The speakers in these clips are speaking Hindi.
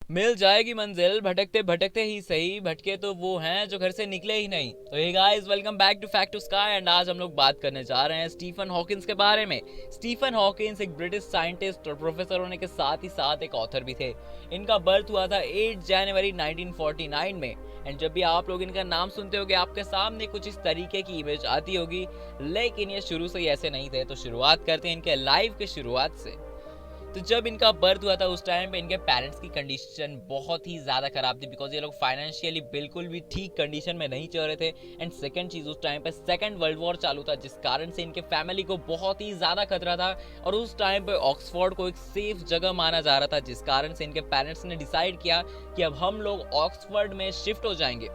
मिल जाएगी मंजिल भटकते भटकते ही सही, भटके तो वो हैं जो घर से निकले ही नहीं। तो hey guys, welcome back to fact to sky and आज हम लोग बात करने जा रहे हैं स्टीफन हॉकिंस के बारे में। स्टीफन हॉकिंस एक ब्रिटिश साइंटिस्ट और प्रोफेसर होने के साथ ही साथ एक ऑथर भी थे। इनका बर्थ हुआ था 8 जनवरी 1949 में। एंड जब भी आप लोग इनका नाम सुनते होगे आपके सामने कुछ इस तरीके की इमेज आती होगी, लेकिन ये शुरू से ही ऐसे नहीं थे। तो शुरुआत करते हैं इनके लाइफ की शुरुआत से। तो जब इनका बर्थ हुआ था उस टाइम पे इनके पेरेंट्स की कंडीशन बहुत ही ज़्यादा ख़राब थी, बिकॉज ये लोग फाइनेंशियली बिल्कुल भी ठीक कंडीशन में नहीं चल रहे थे। एंड सेकंड चीज़, उस टाइम पे सेकंड वर्ल्ड वॉर चालू था, जिस कारण से इनके फैमिली को बहुत ही ज़्यादा खतरा था। और उस टाइम पे ऑक्सफोर्ड को एक सेफ जगह माना जा रहा था, जिस कारण से इनके पेरेंट्स ने डिसाइड किया कि अब हम लोग ऑक्सफोर्ड में शिफ्ट हो जाएंगे।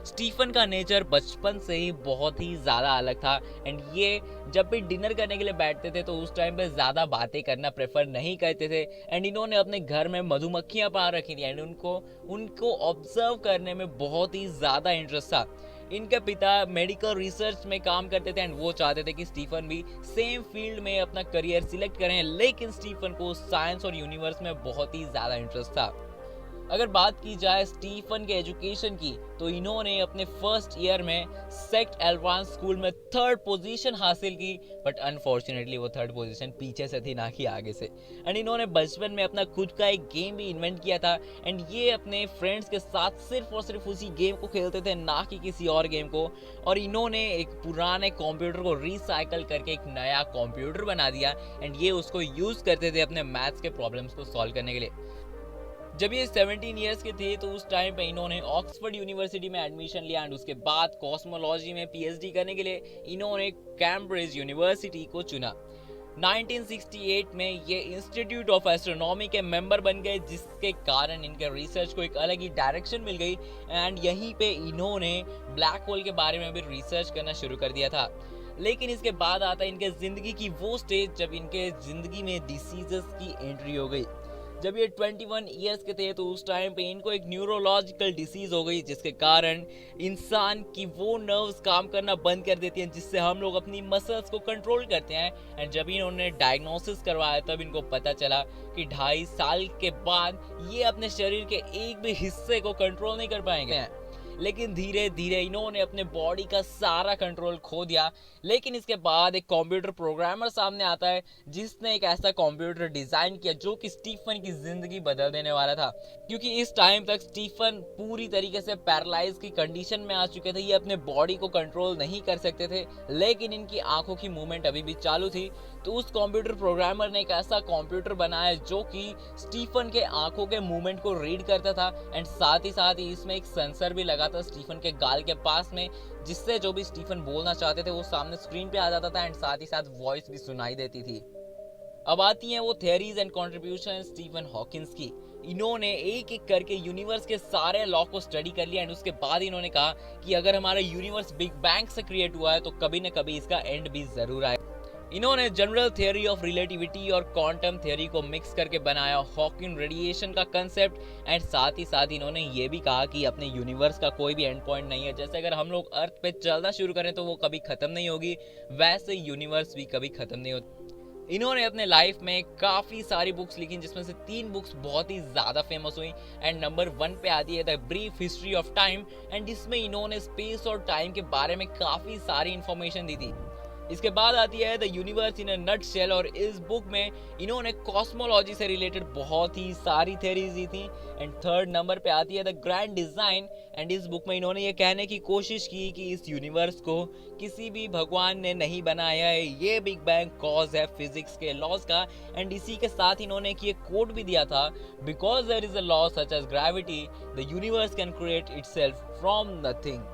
स्टीफन का नेचर बचपन से ही बहुत ही ज़्यादा अलग था। एंड ये जब भी डिनर करने के लिए बैठते थे तो उस टाइम पे ज़्यादा बातें करना प्रेफर नहीं करते थे। एंड इन्होंने अपने घर में मधुमक्खियाँ पाल रखी थी एंड उनको उनको ऑब्जर्व करने में बहुत ही ज़्यादा इंटरेस्ट था। इनके पिता मेडिकल रिसर्च में काम करते थे एंड वो चाहते थे कि स्टीफन भी सेम फील्ड में अपना करियर सिलेक्ट करें, लेकिन स्टीफन को साइंस और यूनिवर्स में बहुत ही ज़्यादा इंटरेस्ट था। अगर बात की जाए स्टीफन के एजुकेशन की, तो इन्होंने अपने फर्स्ट ईयर में सेक्ट एडवांस स्कूल में थर्ड पोजीशन हासिल की। बट अनफॉर्चुनेटली वो थर्ड पोजीशन पीछे से थी, ना कि आगे से। एंड इन्होंने बचपन में अपना खुद का एक गेम भी इन्वेंट किया था एंड ये अपने फ्रेंड्स के साथ सिर्फ और सिर्फ उसी गेम को खेलते थे, ना कि किसी और गेम को। और इन्होंने एक पुराने कंप्यूटर को रिसाइकल करके एक नया कंप्यूटर बना दिया एंड ये उसको यूज करते थे अपने मैथ्स के प्रॉब्लम्स को सॉल्व करने के लिए। जब ये 17 ईयर्स के थे तो उस टाइम पे इन्होंने ऑक्सफोर्ड यूनिवर्सिटी में एडमिशन लिया एंड उसके बाद कॉस्मोलॉजी में पीएचडी करने के लिए इन्होंने कैम्ब्रिज यूनिवर्सिटी को चुना। 1968 में ये इंस्टीट्यूट ऑफ एस्ट्रोनॉमी के मेंबर बन गए, जिसके कारण इनके रिसर्च को एक अलग ही डायरेक्शन मिल गई एंड यहीं पे इन्होंने ब्लैक होल के बारे में भी रिसर्च करना शुरू कर दिया था। लेकिन इसके बाद आता है इनके जिंदगी की वो स्टेज जब इनके जिंदगी में डिसीजेस की एंट्री हो गई। जब ये 21 ईयर्स के थे तो उस टाइम पे इनको एक न्यूरोलॉजिकल डिसीज हो गई, जिसके कारण इंसान की वो नर्व्स काम करना बंद कर देती हैं जिससे हम लोग अपनी मसल्स को कंट्रोल करते हैं। एंड जब इन्होंने डायग्नोसिस करवाया तब इनको पता चला कि 2.5 साल के बाद ये अपने शरीर के एक भी हिस्से को कंट्रोल नहीं कर पाएंगे। लेकिन धीरे धीरे इन्होंने अपने बॉडी का सारा कंट्रोल खो दिया। लेकिन इसके बाद एक कंप्यूटर प्रोग्रामर सामने आता है जिसने एक ऐसा कंप्यूटर डिजाइन किया जो कि स्टीफन की जिंदगी बदल देने वाला था, क्योंकि इस टाइम तक स्टीफन पूरी तरीके से पैरालाइज की कंडीशन में आ चुके थे। ये अपने बॉडी को कंट्रोल नहीं कर सकते थे, लेकिन इनकी आंखों की मूवमेंट अभी भी चालू थी। तो उस कंप्यूटर प्रोग्रामर ने एक ऐसा कंप्यूटर बनाया जो कि स्टीफन के आंखों के मूवमेंट को रीड करता था एंड साथ ही इसमें एक सेंसर भी लगा था स्टीफन के गाल के पास में, जिससे जो भी स्टीफन बोलना चाहते थे वो सामने स्क्रीन पे आ जाता था एंड साथ ही साथ वॉइस भी सुनाई देती थी। अब आती हैं वो theories and contribution Stephen Hawking की। इन्होंने एक एक करके यूनिवर्स के सारे लॉ को स्टडी कर लिया एंड उसके बाद इन्होंने कहा कि अगर हमारा यूनिवर्स बिग बैंग से क्रिएट हुआ है तो कभी न कभी इसका एंड भी जरूर आए। इन्होंने जनरल थ्योरी ऑफ रिलेटिविटी और क्वांटम थ्योरी को मिक्स करके बनाया हॉकिंग रेडिएशन का कंसेप्ट एंड साथ ही साथ इन्होंने ये भी कहा कि अपने यूनिवर्स का कोई भी एंड पॉइंट नहीं है। जैसे अगर हम लोग अर्थ पे चलना शुरू करें तो वो कभी खत्म नहीं होगी, वैसे यूनिवर्स भी कभी खत्म नहीं होती। इन्होंने अपने लाइफ में काफ़ी सारी बुक्स लिखी, जिसमें से 3 बुक्स बहुत ही ज़्यादा फेमस हुई एंड नंबर 1 पे आती है the brief history of time and इसमें इन्होंने स्पेस और टाइम के बारे में काफ़ी सारी इंफॉर्मेशन दी थी। इसके बाद आती है the universe in a nutshell और इस बुक में इन्होंने कॉस्मोलॉजी से रिलेटेड बहुत ही सारी थ्योरीज दी थी। एंड थर्ड नंबर पे आती है द ग्रैंड डिजाइन एंड इस बुक में इन्होंने ये कहने की कोशिश की कि इस यूनिवर्स को किसी भी भगवान ने नहीं बनाया है, ये बिग बैंग कॉज है फिजिक्स के लॉज का। एंड इसी के साथ इन्होंने एक कोट भी दिया था, because there is a law such as gravity the universe can create itself from nothing.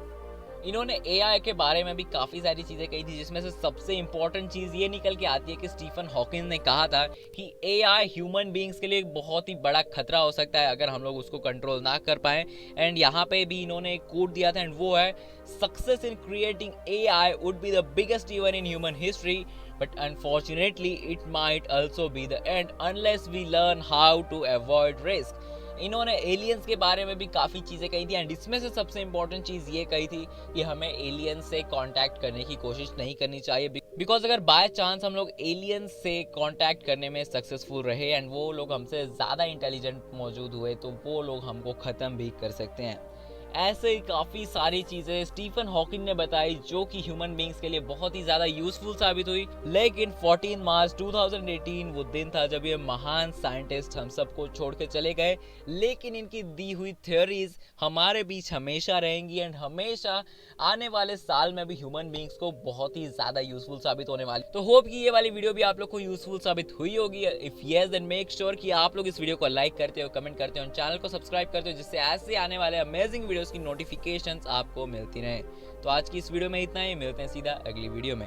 इन्होंने एआई के बारे में भी काफ़ी सारी चीज़ें कही थी, जिसमें से सबसे इंपॉर्टेंट चीज़ ये निकल के आती है कि स्टीफन हॉकिंस ने कहा था कि एआई ह्यूमन बींग्स के लिए एक बहुत ही बड़ा खतरा हो सकता है अगर हम लोग उसको कंट्रोल ना कर पाए। एंड यहाँ पे भी इन्होंने एक कोट दिया था एंड वो है success in creating AI would be the biggest event in human history but unfortunately it might also be the end unless we learn how to avoid risk। इन्होंने एलियंस के बारे में भी काफ़ी चीज़ें कही थी एंड इसमें से सबसे इंपॉर्टेंट चीज़ ये कही थी कि हमें एलियंस से कांटेक्ट करने की कोशिश नहीं करनी चाहिए, बिकॉज अगर बाय चांस हम लोग एलियंस से कांटेक्ट करने में सक्सेसफुल रहे एंड वो लोग हमसे ज़्यादा इंटेलिजेंट मौजूद हुए तो वो लोग हमको ख़त्म भी कर सकते हैं। ऐसे ही काफ़ी सारी चीज़ें स्टीफन हॉकिंग ने बताई जो कि ह्यूमन बींग्स के लिए बहुत ही ज़्यादा यूजफुल साबित हुई। लेकिन 14 मार्च 2018 वो दिन था जब ये महान साइंटिस्ट हम सबको छोड़ के चले गए, लेकिन इनकी दी हुई थ्योरीज हमारे बीच हमेशा रहेंगी एंड हमेशा आने वाले साल में भी ह्यूमन बींग्स को बहुत ही ज़्यादा यूजफुल साबित होने वाली। तो होप कि ये वाली वीडियो भी आप लोग को यूजफुल साबित हुई होगी। If yes then make sure कि आप लोग इस वीडियो को लाइक करते हो, कमेंट करते हो, चैनल को सब्सक्राइब करते हो, जिससे ऐसे आने वाले अमेजिंग वीडियोस की नोटिफिकेशंस आपको मिलती रहे। तो आज की इस वीडियो में इतना ही, मिलते हैं सीधा अगली वीडियो में।